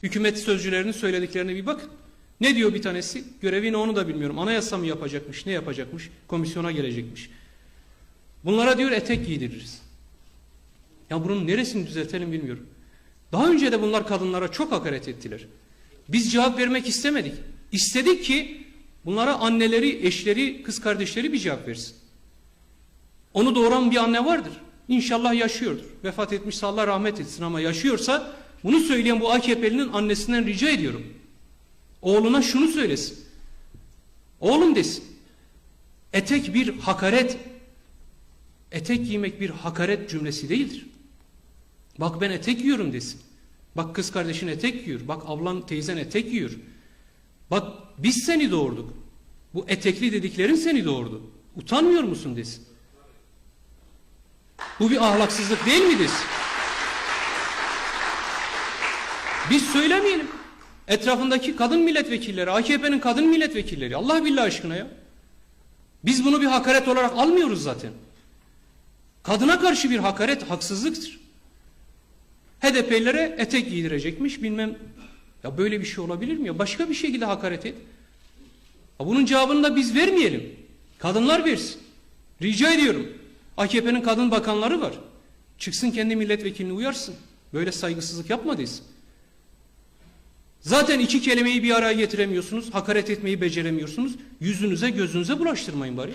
Hükümet sözcülerinin söylediklerine bir bakın. Ne diyor bir tanesi? Görevi ne onu da bilmiyorum. Anayasa mı yapacakmış, ne yapacakmış? Komisyona gelecekmiş. Bunlara diyor etek giydiririz. Ya bunun neresini düzeltelim bilmiyorum. Daha önce de bunlar kadınlara çok hakaret ettiler. Biz cevap vermek istemedik. İstedik ki bunlara anneleri, eşleri, kız kardeşleri bir cevap versin. Onu doğuran bir anne vardır. İnşallah yaşıyordur. Vefat etmişse Allah rahmet etsin, ama yaşıyorsa bunu söyleyen bu AKP'linin annesinden rica ediyorum. Oğluna şunu söylesin. Oğlum desin. Etek bir hakaret. Etek giymek bir hakaret cümlesi değildir. Bak ben etek giyiyorum desin. Bak kız kardeşin etek giyiyor. Bak ablan, teyzen etek giyiyor. Bak biz seni doğurduk. Bu etekli dediklerin seni doğurdu. Utanmıyor musun desin. Bu bir ahlaksızlık değil mi desin. Biz söylemeyelim. Etrafındaki kadın milletvekilleri, AKP'nin kadın milletvekilleri, Allah billah aşkına ya. Biz bunu bir hakaret olarak almıyoruz zaten. Kadına karşı bir hakaret haksızlıktır. HDP'lilere etek giydirecekmiş bilmem. Ya böyle bir şey olabilir mi ya? Başka bir şekilde hakaret et. Ya bunun cevabını da biz vermeyelim. Kadınlar versin. Rica ediyorum. AKP'nin kadın bakanları var. Çıksın kendi milletvekilini uyarsın. Böyle saygısızlık yapma desin. Zaten iki kelimeyi bir araya getiremiyorsunuz. Hakaret etmeyi beceremiyorsunuz. Yüzünüze gözünüze bulaştırmayın bari.